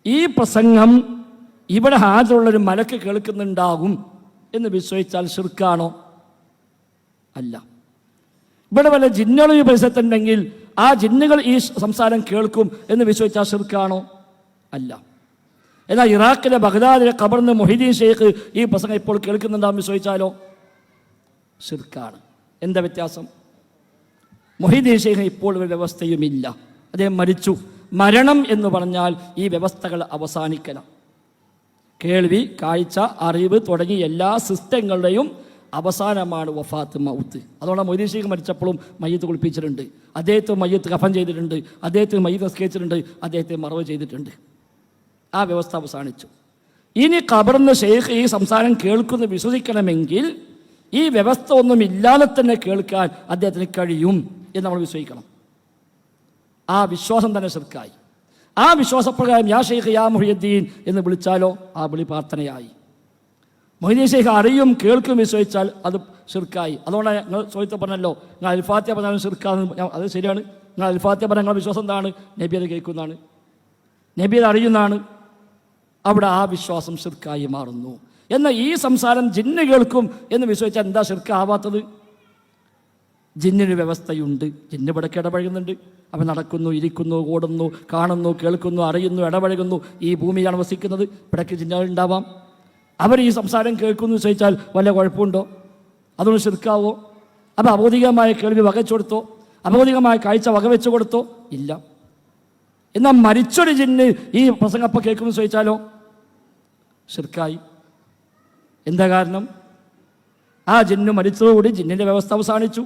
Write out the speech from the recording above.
ഈ പ്രസംഗം ഇവിടെ ഹാജരുള്ളൊരു മലക്ക് കേൾക്കുന്നുണ്ടാകും എന്ന് വിശ്വസിച്ചാൽ ശിർക്കാണോ? അല്ല. ഇവിടെ വല്ല ജിന്നുകളും ഈ പരിസരത്തുണ്ടെങ്കിൽ ആ ജിന്നുകൾ ഈ സംസാരം കേൾക്കും എന്ന് വിശ്വസിച്ചാൽ ശിർക്കാണോ? അല്ല. എന്നാൽ ഇറാഖിലെ ബഗ്ദാദിലെ ഖബറിന്ന് മൊഹീദ്ദീൻ ഷെയ്ഖ് ഈ പ്രസംഗം ഇപ്പോൾ കേൾക്കുന്നുണ്ടാകും വിശ്വസിച്ചാലോ? ശിർക്കാണ്. എന്താ വ്യത്യാസം? മൊഹീദ്ദീൻ ഷെയ്ഖിന് ഇപ്പോൾ ഒരു വ്യവസ്ഥയുമില്ല, അദ്ദേഹം മരിച്ചു. മരണം എന്ന് പറഞ്ഞാൽ ഈ വ്യവസ്ഥകൾ അവസാനിക്കണം. കേൾവി, കാഴ്ച, അറിവ് തുടങ്ങി എല്ലാ സിസ്റ്റങ്ങളുടെയും അവസാനമാണ് വഫാത്ത്, മൗത്ത്. അതുകൊണ്ട് മൊഹീദ്ദീൻ ഷെയ്ഖ് മരിച്ചപ്പോഴും മയ്യത്ത് കുളിപ്പിച്ചിട്ടുണ്ട്, അദ്ദേഹത്തെ മയ്യത്ത് കഫൻ ചെയ്തിട്ടുണ്ട്, അദ്ദേഹത്തിന് മയ്യത്ത് നിസ്കരിച്ചിട്ടുണ്ട്, അദ്ദേഹത്തെ മറവ് ചെയ്തിട്ടുണ്ട്. ആ വ്യവസ്ഥ അവസാനിച്ചു. ഇനി ഖബറിന്ന് ഷെയ്ഖ് ഈ സംസാരം കേൾക്കുന്ന വിശ്വസിക്കണമെങ്കിൽ ഈ വ്യവസ്ഥ ഒന്നുമില്ലാതെ തന്നെ കേൾക്കാൻ അദ്ദേഹത്തിന് കഴിയും എന്ന് നമ്മൾ വിശ്വസിക്കണം. ആ വിശ്വാസം തന്നെ ശിർക്കായി. ആ വിശ്വാസപ്രകാരം യാ ഷെയ്ഖ് യാ മുഹിയുദ്ദീൻ എന്ന് വിളിച്ചാലോ ആ വിളി പ്രാർത്ഥനയായി. മൊഹീദ്ദീൻ ഷെയ്ഖ് അറിയും കേൾക്കും വിശ്വസിച്ചാൽ അത് ശിർക്കായി. അതുകൊണ്ടാണ് നിങ്ങൾ ചോദിച്ച പറഞ്ഞല്ലോ, നിങ്ങൾ അൽഫാത്തിഹ പറഞ്ഞാലും ശിർക്കാന്ന്. അത് ശരിയാണ്. നിങ്ങൾ അൽഫാത്തിഹ പറഞ്ഞാൽ നിങ്ങളുടെ വിശ്വാസം എന്താണ്? നബി അത് കേൾക്കുന്നതാണ്, നബി അത് അറിയുന്നതാണ്. അവിടെ ആ വിശ്വാസം ശിർക്കായി മാറുന്നു. എന്നാൽ ഈ സംസാരം ജിന്ന് കേൾക്കും എന്ന് വിശ്വസിച്ചാൽ എന്താ ശിർക്കാവാത്തത്? ജിന്നിന് വ്യവസ്ഥയുണ്ട്, ജിന്ന് ഇവിടേക്ക് ഇടപഴകുന്നുണ്ട്. അവൻ നടക്കുന്നു, ഇരിക്കുന്നു, ഓടുന്നു, കാണുന്നു, കേൾക്കുന്നു, അറിയുന്നു, ഇടപഴകുന്നു. ഈ ഭൂമിയാണ് വസിക്കുന്നത്, ഇവിടേക്ക് ജിന്നുകൾ ഉണ്ടാവാം. അവർ ഈ സംസാരം കേൾക്കുന്നു വിശ്വസിച്ചാൽ വല്ല കുഴപ്പമുണ്ടോ? അതൊന്ന് ശിർക്കാവോ? അപ്പോൾ അബോധികമായ കേൾവി വകച്ചു കൊടുത്തോ? അബോധികമായ കാഴ്ച വകവെച്ചു കൊടുത്തോ? ഇല്ല. എന്നാൽ മരിച്ചൊരു ജിന്ന് ഈ പ്രസംഗപ്പ കേൾക്കുമെന്ന് ചോദിച്ചാലോ ശിർക്കായി. എന്താ കാരണം? ആ ജിന്ന് മരിച്ചതോടുകൂടി ജിന്നിൻ്റെ വ്യവസ്ഥ അവസാനിച്ചു.